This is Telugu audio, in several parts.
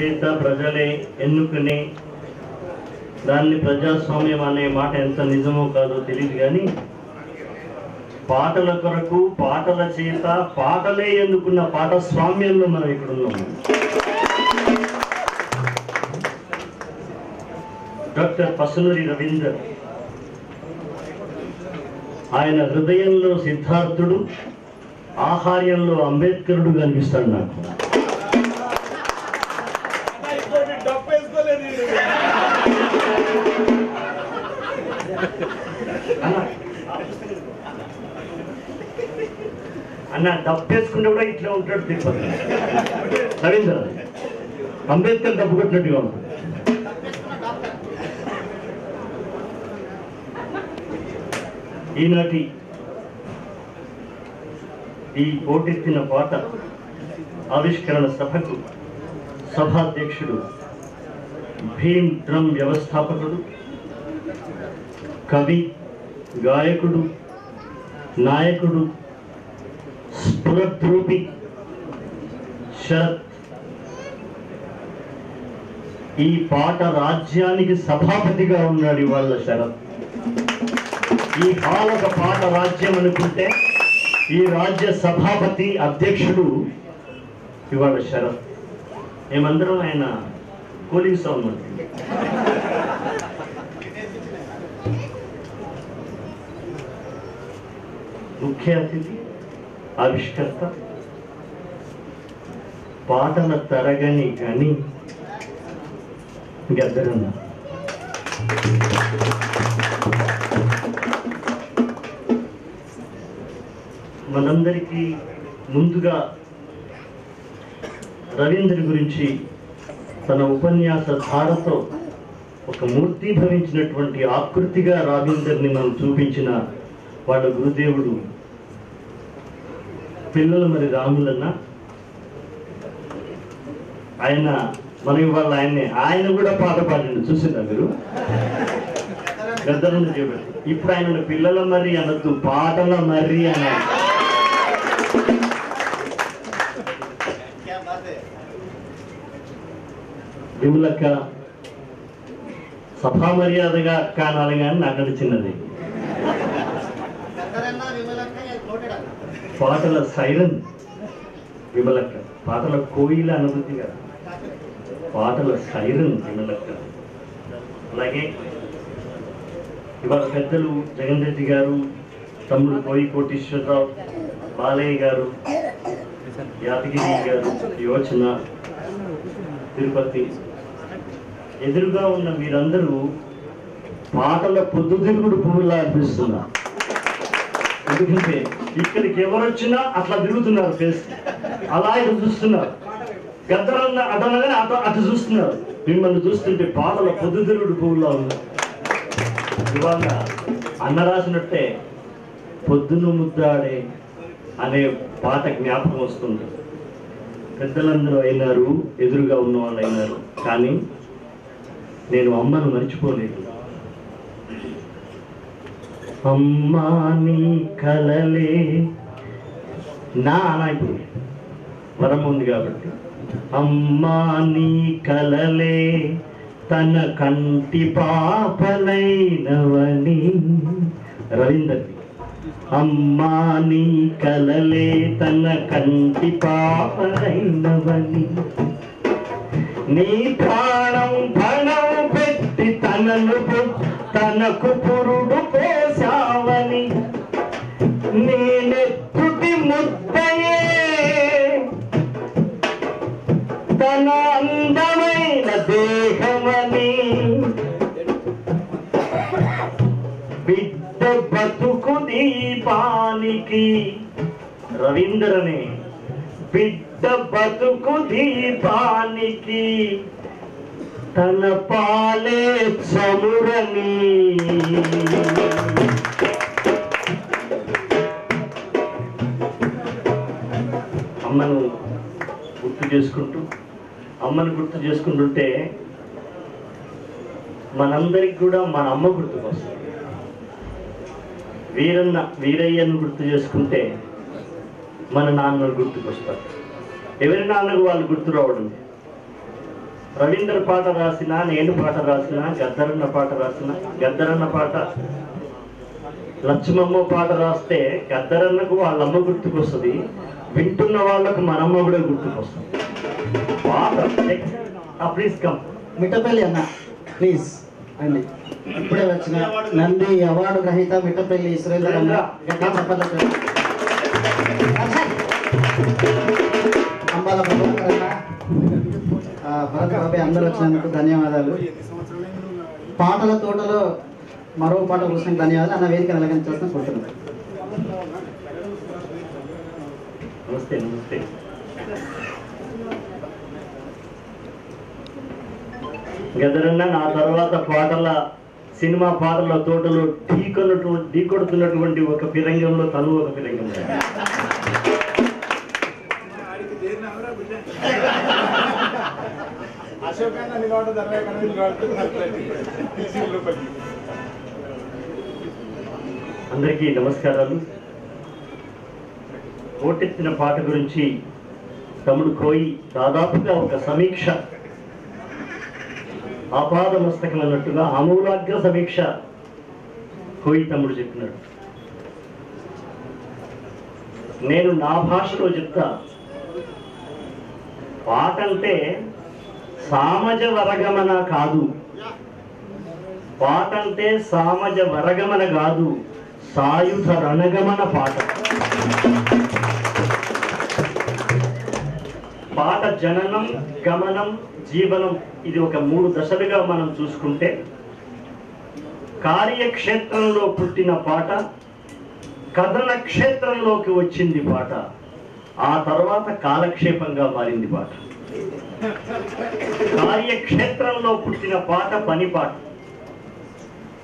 చేత ప్రజలే ఎన్నుకునే దాన్ని ప్రజాస్వామ్యం అనే మాట ఎంత నిజమో కాదో తెలియదు, కానీ పాటల కొరకు పాటల చేత పాటలే ఎన్నుకున్న పాఠస్వామ్యంలో మనం ఇక్కడ ఉన్నాము. డాక్టర్ పసునూరి రవీందర్, ఆయన హృదయంలో సిద్ధార్థుడు, ఆహార్యంలో అంబేద్కరుడు కనిపిస్తాడు నాకు. అన్న డబ్బేసుకుంటే కూడా ఇట్లా ఉంటాడు తిరుపతి రవీంద్ర. అంబేద్కర్ డబ్బు కొట్టినట్టుగా ఉంటుంది. ఈనాటి ఈ పోటెత్తిన పాట ఆవిష్కరణ సభకు సభాధ్యక్షుడు, భీమ్ డ్రమ్ వ్యవస్థాపకుడు, కవి, గాయకుడు, నాయకుడు, స్ఫురద్రూపి శరత్. ఈ పాట రాజ్యానికి సభాపతిగా ఉన్నాడు ఇవాళ శరత్. ఈ పాలక పాట రాజ్యం అనుకుంటే ఈ రాజ్య సభాపతి అధ్యక్షుడు ఇవాళ శరత్. మేమందరం ఆయన కూలింగ్ సౌండ్ ఉంటుంది. ముఖ్య అతిథి, ఆవిష్కర్త, పాటల తరగని గని గద్దరన్న. మనందరికీ ముందుగా రవీంద్ర గురించి తన ఉపన్యాస ధారతో ఒక మూర్తిభవించినటువంటి ఆకృతిగా రవీందర్ని మనం చూపించిన వాళ్ళ గురుదేవుడు పిల్లల మరి రాములన్న. ఆయన మనం ఇవాళ ఆయన కూడా పాట పాడండి, చూసిందా మీరు? గద్దరన్న చెప్పారు. ఇప్పుడు ఆయన పిల్లల మరి అనొద్దు, పాటల మర్రి అని. విమలక్క సభా మర్యాదగా అక్క అనాలి, కానీ నాకంటే చిన్నది. పాటల సైరన్ విమలక్క, పాటల కోయిల అనుభూతి కదా, పాటల సైరన్ విమలక్క. అలాగే ఇవాళ పెద్దలు జగన్ రెడ్డి గారు, తమ్ముడు కోయి కోటీశ్వరరావు, బాలయ్య గారు, యాదగిరి గారు, యోచన, తిరుపతి, ఎదురుగా ఉన్న మీరందరూ పాటల పొద్దుతిరుగుడు పువ్వులా అనిపిస్తున్నారు. ఎందుకంటే ఇక్కడికి ఎవరొచ్చినా అట్లా తిరుగుతున్నారు, ఫేస్ అలా ఇటు చూస్తున్నారు. గద్దరన్న అటనగానే అటు చూస్తున్నారు. మిమ్మల్ని చూస్తుంటే పాటల పొద్దుతిరుగుడు పువ్వులా ఉన్నారు. ఇవాళ అన్న రాసినట్టే పొద్దును ముద్దాడే అనే పాట జ్ఞాపకం వస్తుంది. పెద్దలందరూ అయినారు, ఎదురుగా ఉన్న వాళ్ళు అయినారు, కానీ నేను అమ్మను మర్చిపోలేదు. అమ్మా నీ కలలే నా ఇప్పుడు వరం ఉంది కాబట్టి, అమ్మా నీ కలలే తన కంటి పాపలైనవని రవీందర్ది. అమ్మా నీ కలలే తన కంటి పాపలైనవని, నీ ప్రాణం పణం పెట్టి తనకు పురుడు పోసావని, నేనెత్తుటి ముద్దయే తన అందమైన దేహమని, బిడ్డ బతుకు దీపానికి రవీంద్రనే, బిడ్డ బతుకు దీపానికి తన పాలే చమురని. అమ్మను గుర్తు చేసుకుంటుంటే మనందరికి కూడా మన అమ్మ గుర్తుకొస్తుంది. వీరయ్యను గుర్తు చేసుకుంటే మన నాన్నలు గుర్తుకొస్తారు. ఎవరి నాన్నకు వాళ్ళు గుర్తు రావడం. రవీంద్ర పాట రాసిన, నేను పాట రాసిన, గద్దరన్న పాట రాసిన, గద్దరన్న పాట లక్ష్మమ్మ పాట రాస్తే గద్దరన్నకు వాళ్ళమ్మ గుర్తుకొస్తుంది, వింటున్న వాళ్ళకు మనమ్మ కూడా గుర్తుకొస్తుంది. పాట ప్లీజ్ కమ్. మిట్టపల్లి అన్న ప్లీజ్ అండి. ఇప్పుడే వచ్చిన నంది అవార్డు గ్రహీత మిట్టపల్లి సురేందర్ అన్న అంబాల ప్రభాకర్ అన్న, భరత్ బాబాయ్ అందరూ వచ్చినందుకు ధన్యవాదాలు. పాటల తోటలో మరో పాట కోసం ధన్యవాదాలు అన్న. వేదిక అలంకరించాల్సిన కోరుతున్నాను. నమస్తే నమస్తే. గదరన్న నా తర్వాత పాటల సినిమా పాటల తోటలో ఢీ కొడుతున్నటువంటి ఒక ఫిరంగంలో తను ఒక ఫిరంగం. అందరికీ నమస్కారాలు. ఓటెత్తిన పాట గురించి తమ్ముడు కోయి దాదాపుగా ఒక సమీక్ష, ఆపాద మస్తకం అన్నట్టుగా ఆమూలాగ్ర సమీక్ష కోయి తమ్ముడు చెప్పినాడు. నేను నా భాషలో చెప్తా. పాట అంటే సామజ వరగమన కాదు, పాట అంటే సామజ వరగమన కాదు, సాయుధ రణగమన పాట. పాట జననం, గమనం, జీవనం, ఇది ఒక 3 దశలుగా మనం చూసుకుంటే, కార్యక్షేత్రంలో పుట్టిన పాట, కథన క్షేత్రంలోకి వచ్చింది పాట, ఆ తర్వాత కాలక్షేపంగా మారింది పాట. కార్యక్షేత్రంలో పుట్టిన పాట పని పాట,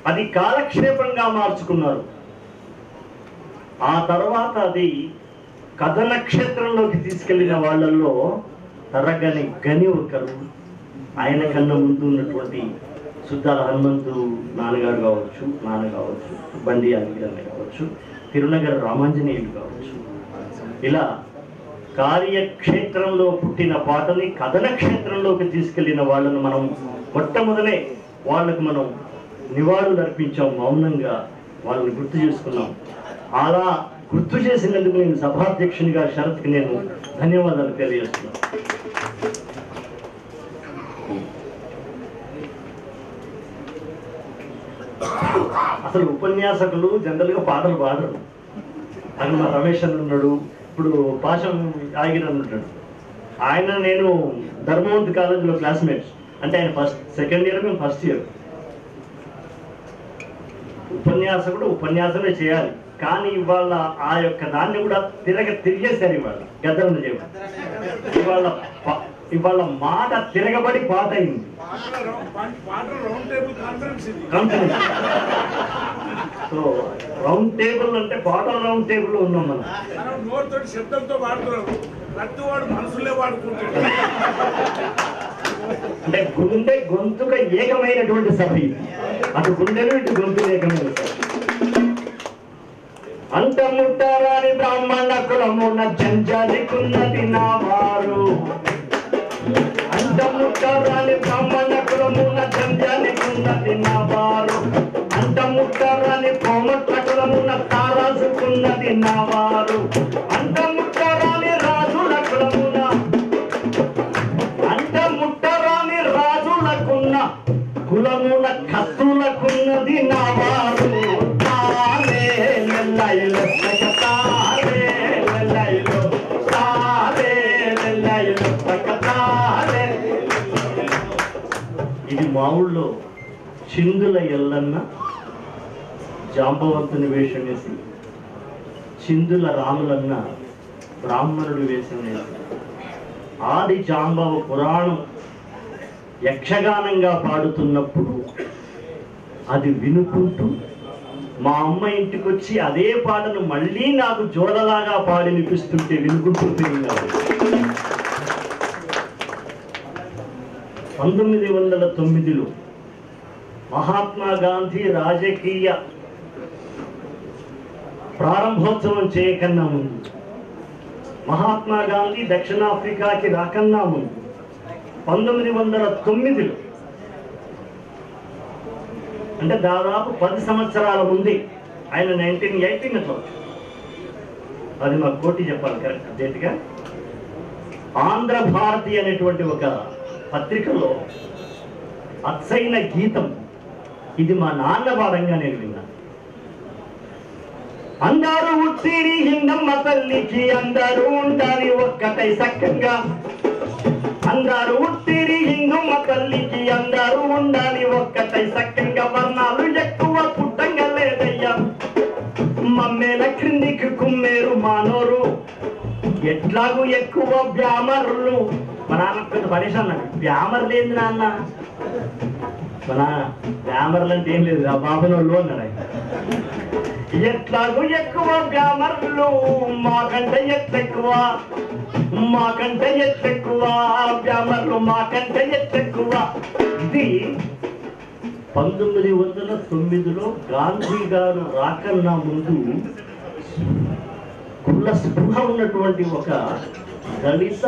అది కాలక్షేపంగా మార్చుకున్నారు. ఆ తర్వాత అది కథన క్షేత్రంలోకి తీసుకెళ్లిన వాళ్ళల్లో తరగని గని ఒకరు. ఆయన కన్నా ముందు ఉన్నటువంటి సుద్దాల హనుమంతు నాన్న కావచ్చు, బండి అన్న కావచ్చు, తిరునగర రామాంజనేయులు కావచ్చు. ఇలా కార్యక్షేత్రంలో పుట్టిన పాటని కథన క్షేత్రంలోకి తీసుకెళ్లిన వాళ్ళను మనం మొట్టమొదలే వాళ్ళకు మనం నివాళులు అర్పించాం, మౌనంగా వాళ్ళని గుర్తు చేసుకున్నాం. అలా గుర్తు చేసినందుకు నేను సభాధ్యక్షునిగా శరత్కి నేను ధన్యవాదాలు తెలియజేస్తున్నాను. అసలు ఉపన్యాసకులు జనరల్గా పాటలు పాడరు. అక్కడ మా రమేష్ అని ఉన్నాడు, ఇప్పుడు పాశం ఆగిరని ఉంటాడు. ఆయన నేను ధర్మవంత్ కాలేజీలో క్లాస్మేట్స్. అంటే ఆయన సెకండ్ ఇయర్, మేము ఫస్ట్ ఇయర్. ఉపన్యాసకుడు ఉపన్యాసమే చేయాలి, కానీ ఇవాళ ఆ యొక్క దాన్ని కూడా తిరిగేశారు. ఇవాళ గద్దరన్న చేయడం, ఇవాళ మాట తిరగబడి పాట అయింది. సో రౌండ్ టేబుల్ అంటే పాటల రౌండ్ టేబుల్ ఉన్నాం మనం. శబ్దంతో వాడుతున్నాడు, వాడు మనసులే వాడుకుంటాడు. అంటే గొంతుక ఏకమైనటువంటి సభ ఇది. అటు గుండెలు, ఇటు గొంతు ఏకమైన సభ. అంతముట్టారాని బ్రాహ్మణ కులమున జంజాలికున్నది నా వారు, అంతముట్టారాని బ్రాహ్మణ కులమున జంజాలికున్నది నా వారు, అంతముట్టారాని కోమట్ల కులమున తారాసుకున్నది నా వారు, అంతముట్టారాని రాజుల కులమున, అంతముట్టారాని రాజులకున్న కులమున కత్తులకున్నది నా వారు. ఇది మా ఊళ్ళో చిందుల ఎల్లన్న జాంబవంతుని వేషం వేసి, చిందుల రాములన్న బ్రాహ్మణుడు వేషం వేసి, ఆది జాంబవ పురాణం యక్షగానంగా పాడుతున్నప్పుడు అది వినుకుంటూ మా అమ్మ ఇంటికి వచ్చి అదే పాటను మళ్ళీ నాకు జోలలాగా పాడి వినిపిస్తుంటే వినుకుంటూ తిరిగినారు. 1909లో మహాత్మా గాంధీ రాజకీయ ప్రారంభోత్సవం చేయకన్నా ముందు, మహాత్మా గాంధీ దక్షిణాఫ్రికాకి రాకన్నా ముందు 1909లో, అంటే దాదాపు 10 సంవత్సరాల ముందే. ఆయన 1918 అట్లా వచ్చాడు. అది మా కోటి చెప్పాలి కరెక్ట్ అప్డేట్గా. ఆంధ్ర భారతి అనేటువంటి ఒక పత్రికలో అచ్చైన గీతం, ఇది మా నాన్న పాడంగా నేను విన్నా. అందరూ ఉట్టిరి హిందమ్మ తల్లికి, అందరూ ఉండాలి ఒక్కటై సక్కంగా. అందరూ ఉట్టిరి హిందమ్మ తల్లికి, అందరూ ఉండాలి ఒక్కటై సక్కంగా. వర్ణాలు ఎక్కువ పుట్టంగా లేదయ్యా, మమ్మేల క్రిందికి కుమ్మేరు మానోరు, ఎట్లాగూ ఎక్కువ బ్యామర్లు. మా నాన్న పెద్ద పడేసి అన్నాడు, బ్యామర్లు ఏంది నాన్న? మన బ్యామర్లు అంటే ఏం లేదు, ఆ బాబునోళ్ళు అన్నాడు ఆయన. ఎట్లాగూ ఎక్కువ బ్యామర్లు, మాకంటే ఎత్తెక్కువ, మాకంటే ఎత్తెక్కువ బ్యామర్లు, మాకంటే ఎత్తెక్కువ. ఇది 1909లో గాంధీ గారు రాకన్నా ముందు కుల స్పృహ ఉన్నటువంటి ఒక దళిత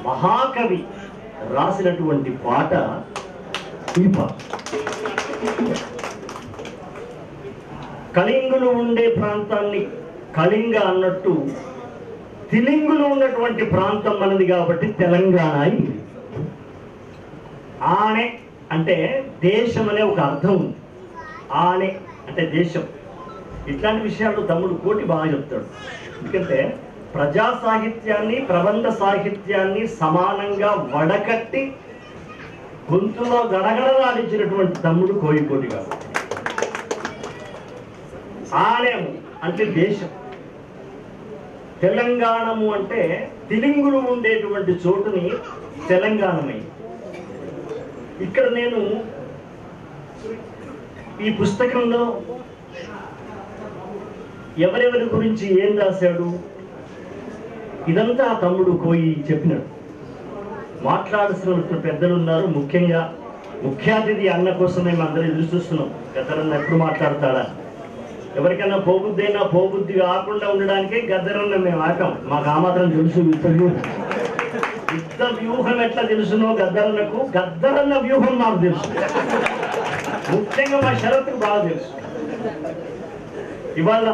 మహాకవి రాసినటువంటి పాట ఈ పాట. కళింగులు ఉండే ప్రాంతాన్ని కళింగ అన్నట్టు, తిలింగులు ఉన్నటువంటి ప్రాంతం మనది కాబట్టి తెలంగాణ అయింది. ఆనే అంటే దేశం అనే ఒక అర్థం ఉంది. ఆనే అంటే దేశం. ఇట్లాంటి విషయాలు తమ్ముడు కోటి బాగా చెప్తాడు. ఎందుకంటే ప్రజా సాహిత్యాన్ని, ప్రబంధ సాహిత్యాన్ని సమానంగా వడకట్టి గొంతులో గడగడలాడించినటువంటి తమ్ముడు కోటి గారు. ఆలయము అంటే దేశం, తెలంగాణము అంటే తిలింగులు ఉండేటువంటి చోటుని తెలంగాణమై. ఇక్కడ నేను ఈ పుస్తకంలో ఎవరెవరి గురించి ఏం రాశాడు ఇదంతా తమ్ముడు కోయి చెప్పినాడు. మాట్లాడాల్సిన పెద్దలు ఉన్నారు. ముఖ్యంగా ముఖ్య అతిథి అన్న కోసం మేము అందరూ ఎదురు చూస్తున్నాం. గద్దరన్న ఎప్పుడు మాట్లాడతాడా? ఎవరికైనా పోబుద్దైనా పోబుద్ధి కాకుండా ఉండడానికే గద్దరన్న మేము ఆకాం. మాకు ఆ మాత్రం తెలుసు. యుద్ధ వ్యూహం ఎట్లా తెలుసునో గద్దరన్నకు, గద్దరన్న వ్యూహం మాకు తెలుసు. ముఖ్యంగా మా షరత్కు బాగా తెలుసు. ఇవాళ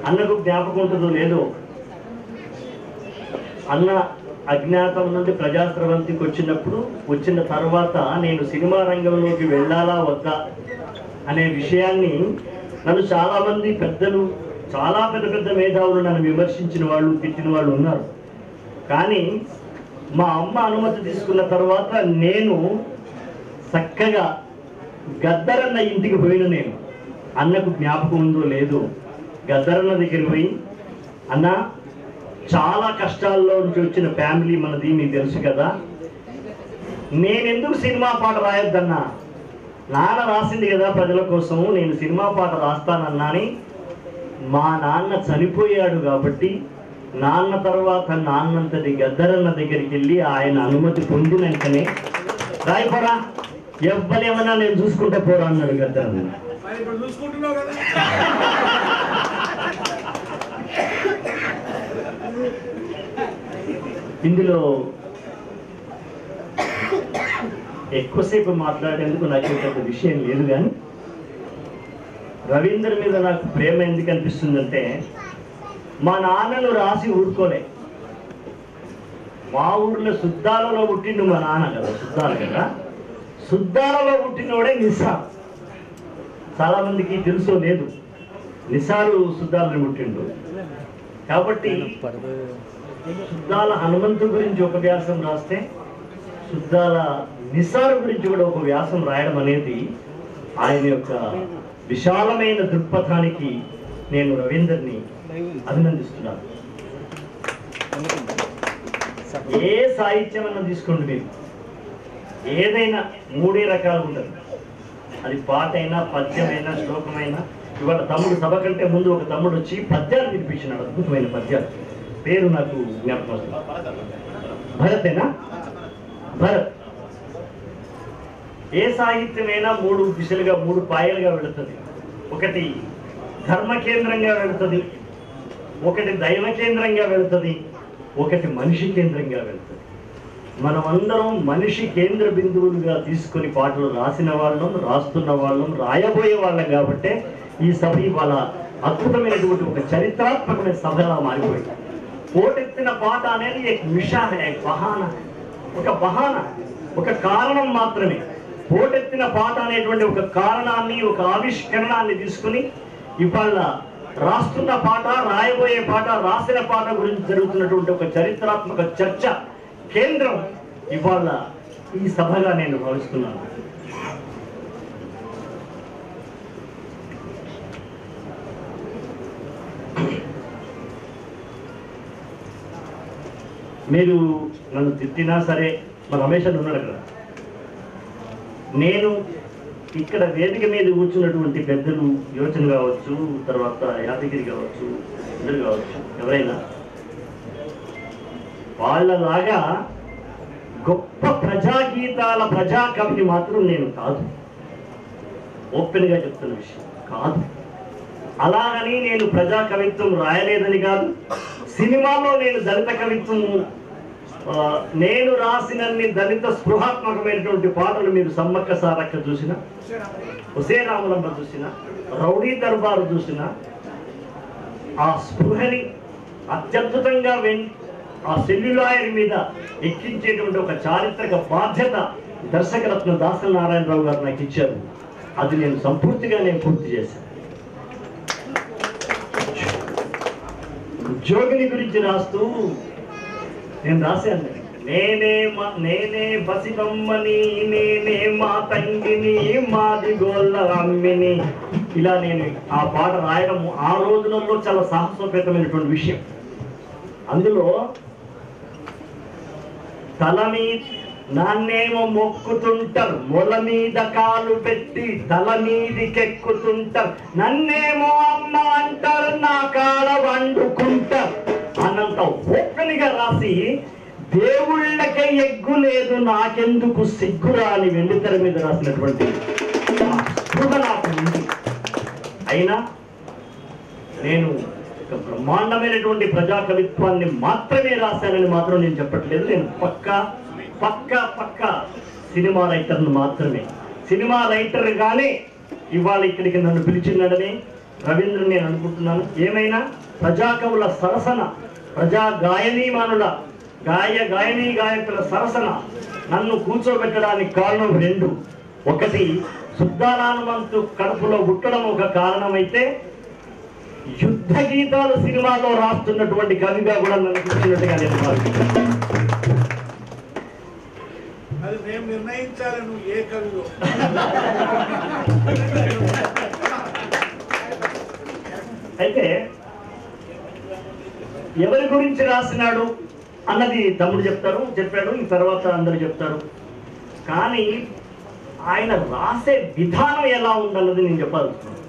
అన్నకు జ్ఞాపకం ఉంటుందో లేదో, అన్న అజ్ఞాతం నుండి ప్రజాస్రవంతికి వచ్చిన తర్వాత నేను సినిమా రంగంలోకి వెళ్ళాలా వద్దా అనే విషయాన్ని నన్ను చాలామంది పెద్దలు, చాలా పెద్ద పెద్ద మేధావులు నన్ను విమర్శించిన వాళ్ళు, తిట్టిన వాళ్ళు ఉన్నారు. కానీ మా అమ్మ అనుమతి తీసుకున్న తర్వాత నేను చక్కగా గద్దరన్న ఇంటికి పోయిన నేను, అన్నకు జ్ఞాపకం ఉందో లేదో, గద్దరన్న దగ్గరికి పోయి, అన్న చాలా కష్టాల్లో నుంచి వచ్చిన ఫ్యామిలీ మనది, మీకు తెలుసు కదా, నేనెందుకు సినిమా పాట రాయొద్దన్నా, నాన్న రాసింది కదా ప్రజల కోసం, నేను సినిమా పాట రాస్తానన్నా అని. మా నాన్న చనిపోయాడు కాబట్టి నాన్న తర్వాత నాన్నంతటి గద్దరన్న దగ్గరికి వెళ్ళి ఆయన అనుమతి పొందినాకనే రాయిపోరా, ఎవ్వరేమన్నా నేను చూసుకుంటే పోరా అన్నాడు గద్దరన్న. ఇందులో ఎక్కువసేపు మాట్లాడేందుకు నాకు పెద్ద విషయం లేదు. కానీ రవీంద్ర మీద నాకు ప్రేమ ఎందుకు అనిపిస్తుందంటే, మా నాన్నను రాసి ఊరుకోలే. మా ఊర్లో సుద్దాలలో పుట్టిండు మా నాన్న కదా, సుద్దాలు కదా, సుద్దాలలో పుట్టినోడే నిసార్. చాలా మందికి తెలుసో లేదు, నిసారు సుద్దాలను పుట్టిండు. కాబట్టి సుద్దాల హనుమంతు గురించి ఒక వ్యాసం రాస్తే, సుద్దాల నిసారు గురించి కూడా ఒక వ్యాసం రాయడం అనేది ఆయన యొక్క విశాలమైన దృక్పథానికి నేను రవీందర్ని అభినందిస్తున్నాను. ఏ సాహిత్యం అన్నా తీసుకోండి మీరు, ఏదైనా మూడే రకాలు ఉండదు. అది పాట అయినా, పద్యమైనా, శ్లోకమైనా. ఇవాళ తమ్ముడు సభ కంటే ముందు ఒక తమ్ముడు వచ్చి పద్యాలు వినిపించినాడు, అద్భుతమైన పద్యాలు. పేరు నాకు జ్ఞాపకం వస్తుంది. భరతేనా? భరత్. ఏ సాహిత్యమైనా మూడు దిశలుగా, మూడు పాయలుగా వెళుతుంది. ఒకటి ధర్మ కేంద్రంగా వెళుతుంది, ఒకటి దైవ కేంద్రంగా వెళుతుంది, ఒకటి మనిషి కేంద్రంగా వెళ్తుంది. మనమందరం మనిషి కేంద్ర బిందువులుగా తీసుకొని పాటలు రాసిన వాళ్ళం, రాస్తున్న వాళ్ళం, రాయబోయే వాళ్ళం. కాబట్టే ఈ సభ ఇవాళ అద్భుతమైనటువంటి ఒక చరిత్రాత్మకమైన సభగా మారిపోయింది. పోటెత్తిన పాట అనేది ఒక బహానా, ఒక కారణం మాత్రమే. పోటెత్తిన పాట అనేటువంటి ఒక కారణాన్ని, ఒక ఆవిష్కరణాన్ని తీసుకుని ఇవాళ రాస్తున్న పాట, రాయబోయే పాట, రాసిన పాట గురించి జరుగుతున్నటువంటి ఒక చరిత్రాత్మక చర్చ కేంద్రం ఇవాళ ఈ సభగా నేను భావిస్తున్నాను. మీరు నన్ను తిట్టినా సరే, మా రమేష్ అని ఉన్నాడు అక్కడ. నేను ఇక్కడ వేదిక మీద కూర్చున్నటువంటి పెద్దలు, యోచన కావచ్చు, తర్వాత యాదగిరి కావచ్చు, ఇద్దరు కావచ్చు, ఎవరైనా వాళ్ళలాగా గొప్ప ప్రజాగీతాల ప్రజాకవిని మాత్రం నేను కాదు. ఓపెన్గా చెప్తున్న విషయం కాదు. అలాగని నేను ప్రజా కవిత్వం రాయలేదని కాదు. సినిమాలో నేను దళిత కవిత్వం, నేను రాసినన్ని దళిత స్పృహాత్మకమైనటువంటి పాటలు మీరు సమ్మక్క సారక్క చూసిన, హుసేన్ రాములమ్మ చూసిన, రౌడీ దర్బారు చూసిన, ఆ స్పృహని అత్యద్భుతంగా ఆ సెల్యులాయర్ మీద ఎక్కించేటువంటి ఒక చారిత్రక బాధ్యత దర్శకరత్న దాసరి నారాయణరావు గారు నాకు ఇచ్చారు. అది నేను సంపూర్తిగా పూర్తి చేశాను. జోగిని గురించి రాస్తూ నేను రాశాను, నేనే బసిబమ్మని, నేనే మా తంగిని, మాది గోళ్ళ అమ్మిని. ఇలా నేను ఆ పాట రాయడం ఆ రోజులలో చాలా సాహసోపేతమైనటువంటి విషయం. అందులో తల మీద నన్నేమో మొక్కుతుంటారు, మొల మీద కాలు పెట్టి తల మీదికెక్కుతుంటారు, నన్నేమో అమ్మ అంటారు, నా కాళ్ళ వండుకుంటారు అన్నంత ఓపెన్గా రాసి, దేవుళ్ళకే ఎగ్గు లేదు నాకెందుకు సిగ్గురా అని వెండితెర మీద రాసినటువంటి స్పృహ నాకు ఉంది. అయినా నేను ఒక బ్రహ్మాండమైనటువంటి ప్రజా కవిత్వాన్ని మాత్రమే రాశానని మాత్రం నేను చెప్పట్లేదు. నేను పక్కా సినిమా రైటర్ను మాత్రమే. సినిమా రైటర్గానే ఇవాళ ఇక్కడికి నన్ను పిలిచినాడని రవీంద్రని నేను అనుకుంటున్నాను. ఏమైనా ప్రజాకవుల సరసన, ప్రజా గాయనీమానుల గాయకుల సరసన నన్ను కూర్చోబెట్టడానికి కారణం రెండు. ఒకటి, శుద్ధానానుమంతు కడుపులో పుట్టడం ఒక కారణమైతే, యుద్ధ గీతాలు సినిమాలో రాస్తున్నటువంటి కవిగా కూడా నన్ను కూర్చున్నట్టుగా నేను భావిస్తున్నాను. అది మేము నిర్ణయించాలి, నువ్వు ఏ కవిలో. అయితే ఎవరి గురించి రాసినాడు అన్నది తమ్ముడు చెప్పాడు, ఈ తర్వాత అందరూ చెప్తారు. కానీ ఆయన రాసే విధానం ఎలా ఉందన్నది నేను చెప్పాల్సింది.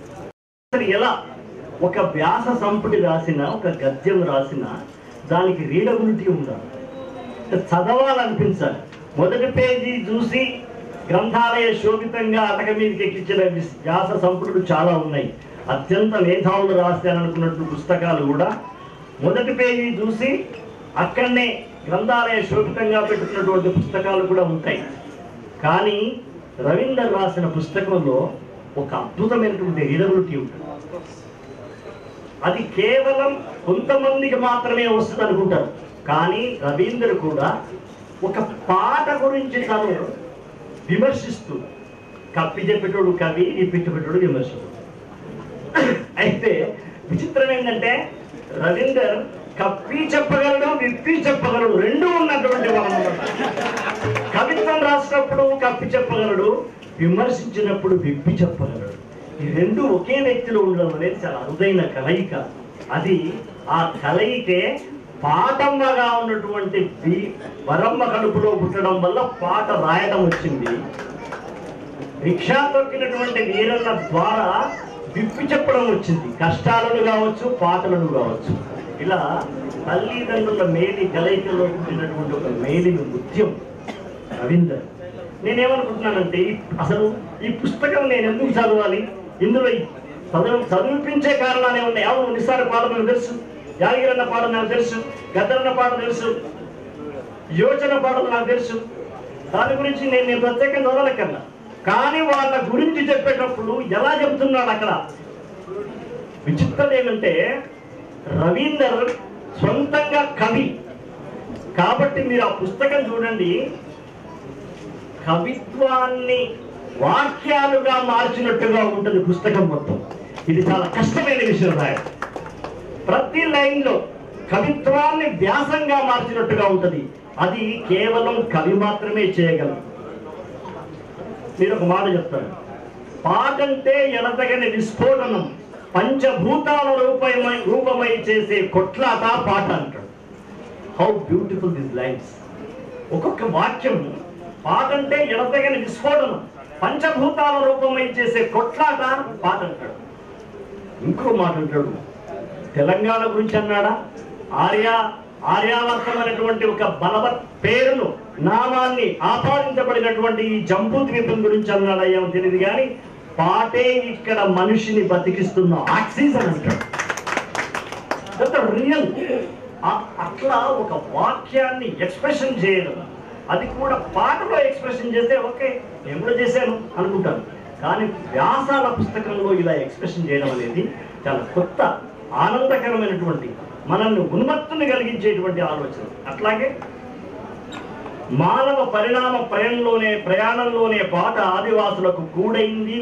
అసలు ఎలా ఒక వ్యాస సంపుటి రాసిన, ఒక గద్యం రాసిన, దానికి రీడబిలిటీ ఉండాలి, చదవాలనిపించాలి. మొదటి పేజీ చూసి గ్రంథాలయ శోభితంగా అటక మీదకి ఎక్కించిన వ్యాస సంపుటులు చాలా ఉన్నాయి. అత్యంత మేధావులు రాస్తాననుకున్నట్టు పుస్తకాలు కూడా మొదటి పేజీ చూసి అక్కడనే గ్రంథాలయ శోభితంగా పెట్టుకున్నటువంటి పుస్తకాలు కూడా ఉంటాయి. కానీ రవీందర్ రాసిన పుస్తకంలో ఒక అద్భుతమైనటువంటి రీడబిలిటీ ఉంటుంది. అది కేవలం కొంతమందికి మాత్రమే వస్తుంది అనుకుంటారు. కానీ రవీందర్ కూడా ఒక పాట గురించి తను విమర్శిస్తూ, కప్పి చెప్పేటోడు కవి, ఇప్పిచ్చి పెట్టేటోడు విమర్శకుడు. అయితే విచిత్రం ఏంటంటే రవీందర్ కప్పి చెప్పగలడు, విప్పి చెప్పగలడు, రెండు ఉన్నటువంటి వాళ్ళు. కవిత్వం రాసినప్పుడు కప్పి చెప్పగలడు, విమర్శించినప్పుడు విప్పి చెప్పగలడు. ఈ రెండు ఒకే వ్యక్తిలో ఉండడం అనేది చాలా అరుదైన కలయిక. అది ఆ కలయికే పాటమ్మగా ఉన్నటువంటి వరమ్మ కడుపులో పుట్టడం వల్ల పాట రాయడం వచ్చింది. రిక్షా తొక్కినటువంటి వీరన్న ద్వారా విప్పి చెప్పడం వచ్చింది. కష్టాలను కావచ్చు, పాటలను కావచ్చు. ఇలా తల్లిదండ్రుల మేలి కలయికలో పుట్టినటువంటి ఒక మేలిని నృత్యం రవీందర్. నేనేమనుకుంటున్నానంటే, అసలు ఈ పుస్తకం నేను ఎందుకు చదవాలి? ఇందులో చదివిపించే కారణాలే ఉన్నాయి. అవును, నిస్సార పాలకులకు తెలుసు యాదగిరన్న పాట నాకు తెలుసు, గద్దరన్న పాట తెలుసు, యోచన పాటలు నాకు తెలుసు. దాని గురించి నేను ప్రత్యేకంగా వదలకన్నా. కానీ వాళ్ళ గురించి చెప్పేటప్పుడు ఎలా చెప్తున్నాడు అక్కడ విచిత్రం ఏమంటే, రవీందర్ సొంతంగా కవి కాబట్టి మీరు ఆ పుస్తకం చూడండి, కవిత్వాన్ని వాక్యాలుగా మార్చినట్టుగా ఉంటుంది పుస్తకం మొత్తం. ఇది చాలా కష్టమైన విషయం రాయడం. ప్రతి లైన్లో కవిత్వాన్ని వ్యాసంగా మార్చినట్టుగా ఉంటుంది. అది కేవలం కవి మాత్రమే చేయగలరు. మీరు ఒక మాట చెప్తాను, పాటంటే ఎడతగని విస్ఫోటనం, పంచభూతాల రూపమై చేసే కొట్లాట పాట అంటాడు. How beautiful this lines. ఒక్కొక్క వాక్యం పాటంటే ఎడతగని విస్ఫోటనం, పంచభూతాల రూపమై చేసే కొట్లాట పాట అంటాడు. ఇంకో మాట అంటాడు, తెలంగాణ గురించి అన్నాడా, ఆర్యావర్తం అనేటువంటి ఒక బలవత్ పేరును నామాన్ని ఆపాదించబడినటువంటి ఈ జంబూ ద్వీపం గురించి అన్నాడా ఏమో తెలియదు, కానీ పాటే ఇక్కడ మనిషిని బతికిస్తున్న ఆక్సిజన్ అంటాడు. రియల్. అట్లా ఒక వాక్యాన్ని ఎక్స్ప్రెషన్ చేయడం, అది కూడా పాటలో ఎక్స్ప్రెషన్ చేస్తే ఓకే నేను కూడా చేశాను అనుకుంటాను. కానీ వ్యాసాల పుస్తకంలో ఇలా ఎక్స్ప్రెషన్ చేయడం అనేది చాలా కొత్త, ఆనందకరమైనటువంటి, మనల్ని ఉన్మత్తుని కలిగించేటువంటి ఆలోచన. అట్లాగే మానవ పరిణామ ప్రయాణంలోనే పాట ఆదివాసులకు గూడైంది,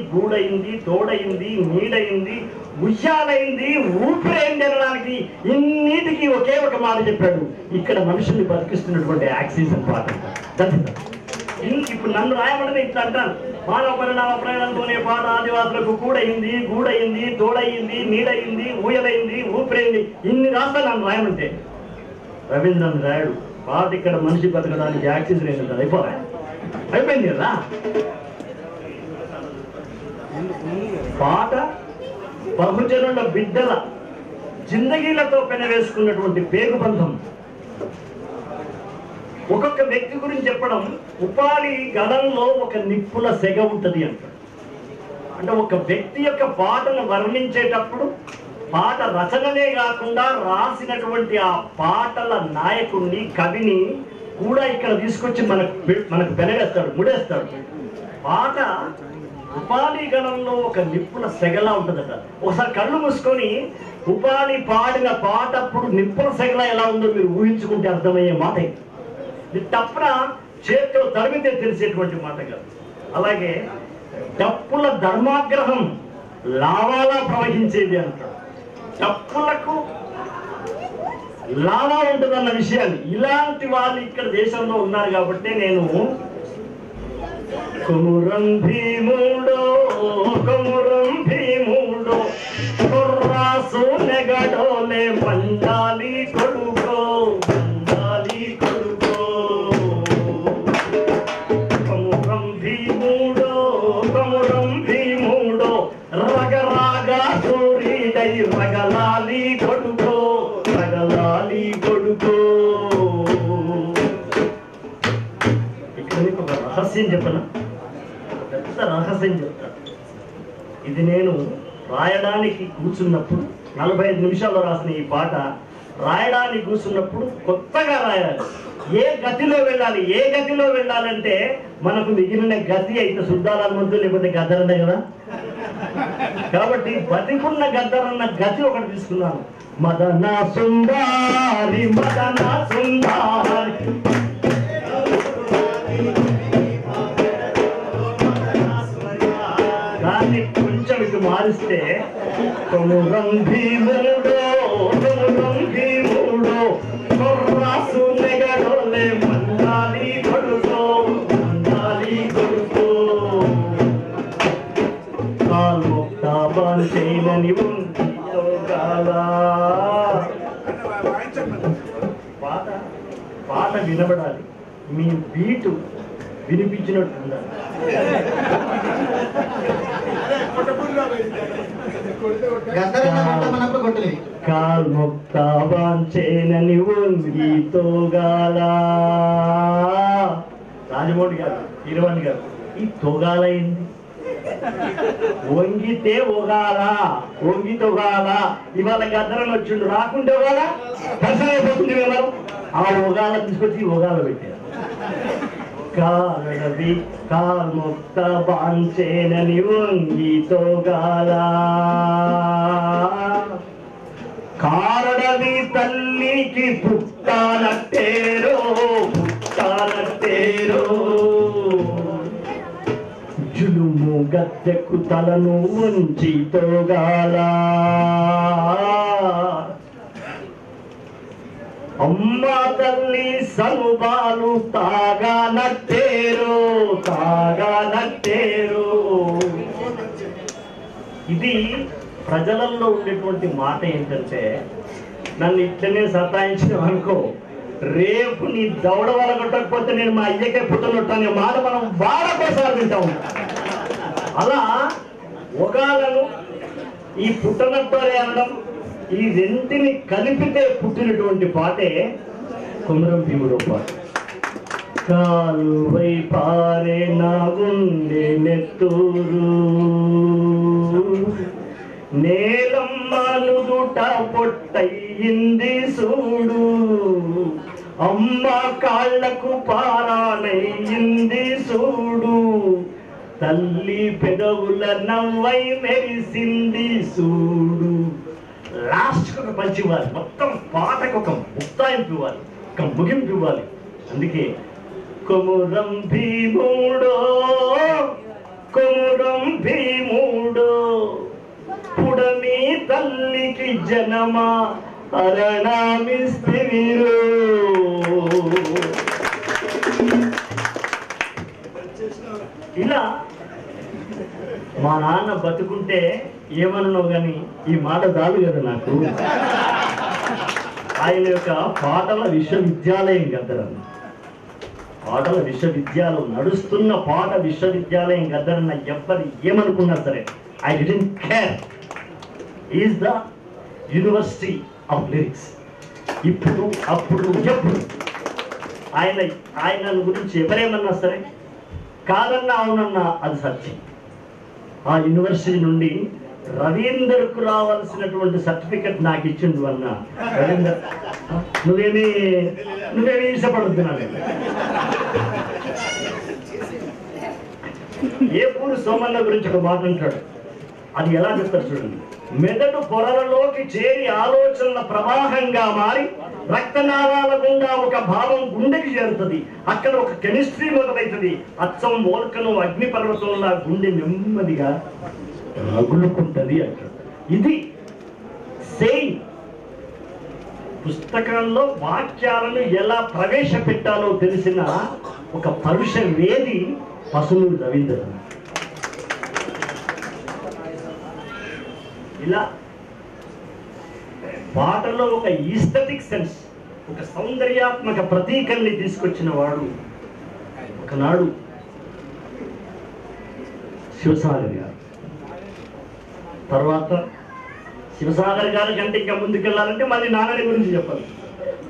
తోడైంది, నీడైంది, ఉయ్యాలైంది, ఊపిరైంది అనడానికి ఇన్నిటికీ ఒకే ఒక మాట చెప్పాడు. ఇక్కడ మనుషుల్ని బతికిస్తున్నటువంటి ఆక్సిజన్ పాట. ఇప్పుడు నన్ను రాయబడిన ఇట్లా అంటాను, మానవ పరిణామ ప్రయాణంలోనే పాట ఆదివాసులకు గూడైంది, తోడైంది, నీడైంది, ఊయలైంది, ఊపిరైంది, ఇన్ని రాస్తాను నన్ను రాయమంటే. రవీంద్రన్ రాయుడు పాట ఇక్కడ మనిషి బతకడానికి ఆక్సిజన్ ఏంటంటే అయిపోయింది కదా. పాట బహుజనుల బిడ్డల జిందగీలతో పెనవేసుకున్నటువంటి పేగుబంధం. ఒక్కొక్క వ్యక్తి గురించి చెప్పడం, ఉపాధి గడంలో ఒక నిప్పుల సెగ ఉంటుంది అంటాడు. అంటే ఒక వ్యక్తి యొక్క పాటను వర్ణించేటప్పుడు పాట రచననే కాకుండా రాసినటువంటి ఆ పాటల నాయకుడిని, కవిని కూడా ఇక్కడ తీసుకొచ్చి మనకు పెనవేస్తాడు, ముడేస్తాడు. పాట ఉపాధి గణంలో ఒక నిప్పుల సెగలా ఉంటుందట. ఒకసారి కళ్ళు మూసుకొని ఉపాధి పాడిన పాట అప్పుడు నిప్పుల సెగలా ఎలా ఉందో మీరు ఊహించుకుంటే అర్థమయ్యే మాట. ఇది తప్పన చేతిలో తరిమితే తెలిసేటువంటి మాట కాదు. అలాగే డప్పుల ధర్మాగ్రహం లావాలా ప్రవహించేది అంటాడు. డప్పులకు లావా ఉంటుందన్న విషయాన్ని, ఇలాంటి వాళ్ళు ఇక్కడ దేశంలో ఉన్నారు కాబట్టి నేను కొమురం భీముడో కుర్రాసు నెగడోలే మండాలి కొడుకో కొమురం భీముడో రగరాగా సూరీడై రగలాలి కొడుకో ఇక్కడ మీకు ఒక రహస్యం చెప్పనా, పెద్ద రహస్యం చెప్తాను. ఇది నేను రాయడానికి కూర్చున్నప్పుడు 45 నిమిషాల్లో రాసిన ఈ పాట రాయడానికి కూర్చున్నప్పుడు కొత్తగా రాయాలి. ఏ గతిలో వెళ్ళాలంటే మనకు మిగిలిన గతి అయితే సుద్దాల ముందు, లేకపోతే గద్దరన్న కదా. కాబట్టి బతికున్న గద్దరన్న గతి ఒకటి తీసుకున్నాను. మదన సుందారి దాన్ని కొంచెం ఇటు మారిస్తే కొమురం భీముడో కొర్రాసు నెగడోలే మండాలి కొడుకో కాల్మొక్తాబాన్ చేయని పాట వినబడాలి, మీ బీటు వినిపించినట్టుండాలి. కాల్మొక్తాబాంచేనని వంగితోగాల. రాజమౌళి గారు, హీరోవాణి గారు, ఈ తోగాల ఏంది? వంగితే ఒగాల, వంగితే ఒగాల. ఇవాళ గద్దరని వచ్చిండు, రాకుంటే ఒగాల దర్శనమైపోతుంది కదా. ఆ ఒగాల తీసుకొచ్చి ఒగాల పెట్టారు. కారణవి కాముక్త బాంచేనని వంగితోగాల, కారణవి తల్లికి పుట్టానట్టేరో, పుట్టానట్టేరో. జులుము గద్దెకు తలను ఉంచి తోగాల, అమ్మ తల్లి సనుబాలు తాగానట్టేరో, తాగానట్టేరో. ఇది ప్రజలలో ఉండేటువంటి మాట ఏంటంటే, నన్ను ఇట్లనే సతాయించిన అనుకో, రేపు నీ దౌడ వల కొట్టకపోతే నేను మా అయ్యకే పుట్టనట్టు అనే మాట మనం వాడకోసారి వింటా ఉంటాం. అలా ఒగాలను ఈ పుట్టనట్టోరే అనడం, ఈ రెంటిని కలిపితే పుట్టినటువంటి పాటే కొమరం భీముడో పాట. కాలువై పారే నా గుండె నెత్తూరు, నేలమ్మను దుట పొట్టయింది సూడు, అమ్మ కాళ్లకు పారాణయింది సూడు, తల్లి పెదవుల నవ్వై మెరిసింది సూడు. లాస్ట్కి ఒక పంచి ఇవ్వాలి, మొత్తం పాటకు ఒక ముక్తాయింపు ఇవ్వాలి, ఒక ముగింపు ఇవ్వాలి. అందుకే కొమురం భీముడో, కొమురం భీముడో, పుడమి తల్లికి జనమా అరణామిస్తివిరో. ఇలా మా నాన్న బతుకుంటే ఏమన్నావు కానీ ఈ మాట చాలు కదా నాకు. ఆయన యొక్క పాటల విశ్వవిద్యాలయం గద్దరన్న, పాటల విశ్వవిద్యాలయం, నడుస్తున్న పాట విశ్వవిద్యాలయం గద్దరన్న. ఎవ్వరు ఏమనుకున్నా సరే, I didn't care, is the university of lyrics. ఇప్పుడు అప్పుడు ఎప్పుడు ఆయన గురించి ఎవరేమన్నా సరే, కాదన్నా అవునన్నా అది సత్యం. ఆ యూనివర్సిటీ నుండి రవీందర్కు రావాల్సినటువంటి సర్టిఫికెట్ నాకు ఇచ్చిండు అన్న. రవీందర్ నువ్వేమీ ఇష్టపడద్దు. నాకు ఏపూరు సోమన్న గురించి ఒక మాట అంటాడు, అది ఎలా చెప్తారు చూడండి. మెదడు పొరలలోకి చేరి ఆలోచనల ప్రవాహంగా మారి రక్తనాళాల గుండా ఒక భావం గుండెకి చేరుతుంది. అక్కడ ఒక కెమిస్ట్రీ మొదలవుతుంది. అచ్చం వోల్కను అగ్నిపర్వతంలా గుండె నెమ్మదిగా రగులుకుంటది అంటాడు. ఇది సేయింగ్. పుస్తకంలో వాక్యాలను ఎలా ప్రవేశపెట్టాలో తెలిసిన ఒక పరుష వేది పసునూరి రవీంద్ర. ఇలా పాటలో ఒక ఈస్థెటిక్ సెన్స్, ఒక సౌందర్యాత్మక ప్రతీకల్ని తీసుకొచ్చిన వాడు ఒకనాడు శివసాగర్ గారు. తర్వాత శివసాగర్ గారి కంటే ఇంకా ముందుకెళ్ళాలంటే మళ్ళీ నాన్నని గురించి చెప్పాలి.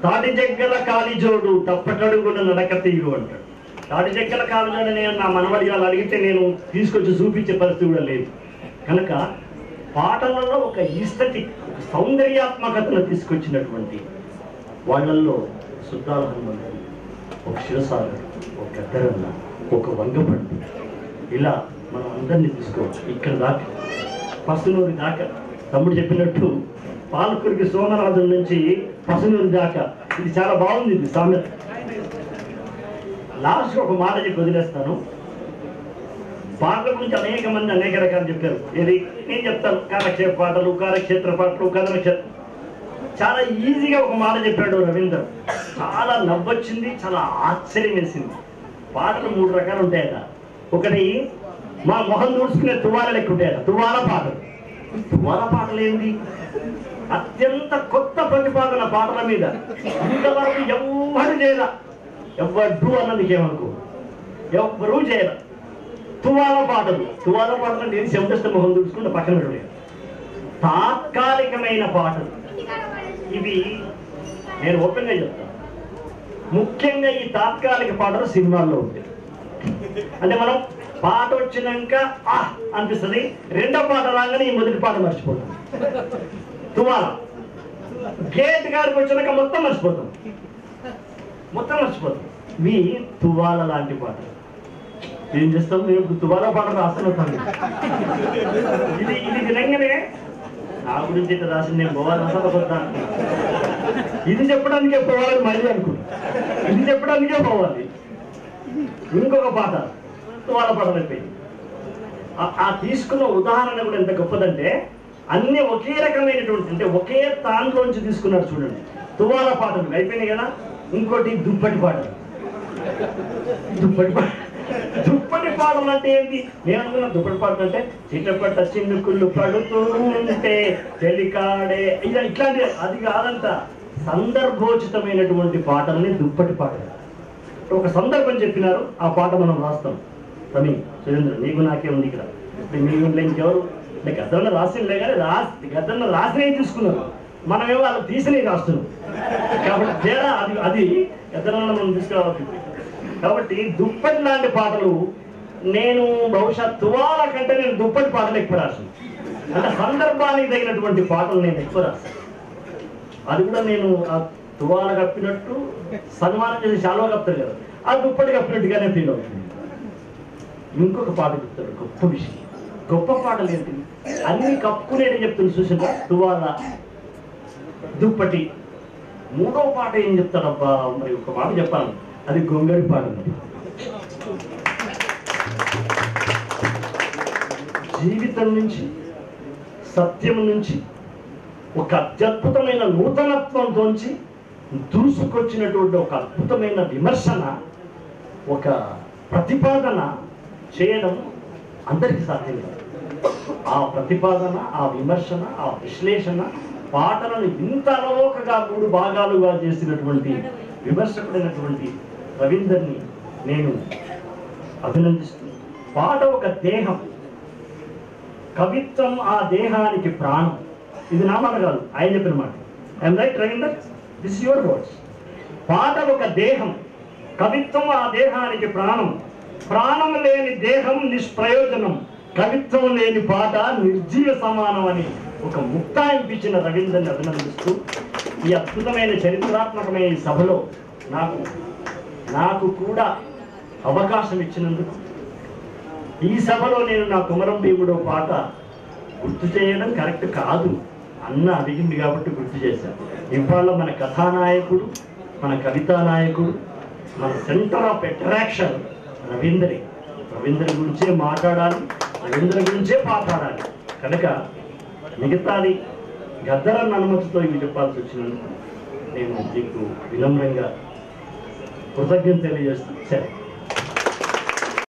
తాటి జగ్గల కాలిజోడు తప్పటడుగున నడక తీరు అంటాడు. తాటి జగ్గల కాలిజోడు నేను నా మనవడి వాళ్ళు అడిగితే నేను తీసుకొచ్చి చూపించే పరిస్థితి కూడా లేదు. కనుక పాటలలో ఒక ఈస్థెటిక్, ఒక సౌందర్యాత్మకతను తీసుకొచ్చినటువంటి వాళ్ళల్లో సుద్దాల హనుమంతుడు, ఒక శివసాగర్, ఒక గద్దరన్న, ఒక వంగపండు, ఇలా మనం అందరినీ తీసుకోవచ్చు. ఇక్కడ దాకా పసునూరి దాకా తమ్ముడు చెప్పినట్టు పాలకురికి సోమరాజు నుంచి పసునూరి దాకా ఇది చాలా బాగుంది. ఇది సామెత. లాస్ట్ ఒక మాట చెప్పి వదిలేస్తాను. పాటల గురించి అనేక మంది అనేక రకాలు చెప్పారు. ఇది నేను చెప్తాను. కాలక్షేప పాటలు, కాలక్షేత్ర పాటలు, కథనక్షేత్రం. చాలా ఈజీగా ఒక మాట చెప్పాడు రవీందర్. చాలా నవ్వొచ్చింది, చాలా ఆశ్చర్యం వేసింది. పాటలు 3 రకాలు ఉంటాయట. ఒకటి మా మొహం దూడ్చుకునే తువాల లెక్క ఉంటాయట, తువాల పాటలు. తువాల పాటలు ఏంటి? అత్యంత కొత్త ప్రతిపాదన పాటల మీద. ఇంతవరకు ఎవ్వరు చేయరా, ఎవ్వడ్డు అన్నది ఏమనుకో, ఎవ్వరూ చేయరా. తువాల పాటలు. తువాల పాటలు నేను శంభస్త మొహం దూడ్చుకుంటే పక్కన పెట్టలేదు. తాత్కాలికమైన పాటలు ఇవి. నేను ఓపెన్గా చెప్తాను. ముఖ్యంగా ఈ తాత్కాలిక పాటలు సినిమాల్లో ఉంటాయి. అంటే మనం పాట వచ్చినాక అనిపిస్తుంది, రెండో పాట రాగానే ఈ మొదటి పాట మర్చిపోతాం. తువాల గేట్ గారికి వచ్చినాక మొత్తం మర్చిపోతాం. ఇవి తువాల లాంటి పాటలు. ఏం చేస్తాం, మేము తువాల పాట రాస్తున్నాం. ఇది వినంగానే నా గురించి ఇట్లా రాసింది, నేను పోవాలి అసలు. ఇది చెప్పడానికే పోవాలని మళ్ళీ అనుకుంటా, ఇది చెప్పడానికే పోవాలి. ఇంకొక పాట తువాల పాటలు అయిపోయింది. ఆ తీసుకున్న ఉదాహరణ కూడా ఎంత గొప్పదంటే, అన్ని ఒకే రకమైనటువంటి, అంటే ఒకే తాన్లోంచి తీసుకున్నారు చూడండి. తువాల పాటలు అయిపోయినాయి కదా. ఇంకోటి దుప్పటి పాటలు. దుప్పటి పాటలు అంటే ఏంటి? నేను అనుకున్నా దుప్పటి పాటలు అంటే చిట్టపట్ట చిన్నుకుళ్ళు పడుతూ ఉంటే చెలికాడే ఇట్లాంటి, అది కాదంట. సందర్భోచితమైనటువంటి పాటల్ని దుప్పటి పాటలు. ఒక సందర్భం చెప్పినారు, ఆ పాట మనం రాస్తాం. రమి, సురేంద్ర, నీకు నాకే ఉంది ఇక్కడ. ఇప్పుడు మీ ఇంట్లో ఇంకెవరు అంటే గద్దరన్న రాసిందే కానీ గద్దరన్న రాసినవి తీసుకున్నారు, మనమేమో వాళ్ళు తీసినవి రాస్తున్నాం. కాబట్టి తేడా అది గద్దరన్న మనం తీసుకురావాలి. కాబట్టి దుప్పటి లాంటి పాటలు నేను బహుశా తువాల కంటే నేను దుప్పటి పాటలు ఎక్కువ రాసాను. అంటే సందర్భానికి తగినటువంటి పాటలు నేను ఎక్కువ రాశాను. అది కూడా నేను ఆ తువాల కప్పినట్టు సన్మానం చేసి శాలువా కప్తారు కదా, ఆ దుప్పటి కప్పినట్టుగానే ఫీల్ అవుతుంది. ఇంకొక పాట చెప్తాడు, గొప్ప విషయం. గొప్ప పాటలు ఏంటి? అన్ని కప్పుకునేది చెప్తుంది చూసిందా, తువాల దుప్పటి. మూడో పాట ఏం చెప్తాడబ్బా, మరి ఒక మాట చెప్పాను, అది గొంగడి పాట. జీవితం నుంచి, సత్యం నుంచి, ఒక అత్యద్భుతమైన నూతనత్వంతోంచి దూసుకొచ్చినటువంటి ఒక అద్భుతమైన విమర్శన, ఒక ప్రతిపాదన చేయడం అందరికీ సాధ్యం కాదు. ఆ ప్రతిపాదన, ఆ విమర్శన, ఆ విశ్లేషణ, పాటలను ఇంత అలవోకగా 3 భాగాలుగా చేసినటువంటి విమర్శకుడైనటువంటి రవీందర్ని నేను అభినందిస్తున్నాను. పాట ఒక దేహం, కవిత్వం ఆ దేహానికి ప్రాణం. ఇది నా మాట కాదు, ఆయన చెప్పిన మాట. I'm right Ravinder? This is your words. పాట ఒక దేహం, కవిత్వం ఆ దేహానికి ప్రాణం. ప్రాణం లేని దేహం నిష్ప్రయోజనం, కవిత్వం లేని పాట నిర్జీవ సమానం అని ఒక ముక్తాయింపించిన రవీందర్ని అభినందిస్తూ, ఈ అద్భుతమైన చరిత్రాత్మకమైన ఈ సభలో నాకు కూడా అవకాశం ఇచ్చినందుకు, ఈ సభలో నేను నా కుమరం భీముడో పాట గుర్తు చేయడం కరెక్ట్ కాదు అన్న అడిగింది కాబట్టి గుర్తు చేశాను. ఇవాళ మన కథానాయకుడు, మన కవితా నాయకుడు, మన సెంటర్ ఆఫ్ అట్రాక్షన్ రవీంద్ర గురించే మాట్లాడాలి, రవీంద్ర గురించే మాట్లాడాలి. కనుక మిగతాది గద్దరన్న అనుమతితో ఇవి చెప్పాల్సి వచ్చినందుకు నేను మీకు వినమ్రంగా కృతజ్ఞత తెలియజేస్తాను. సరే.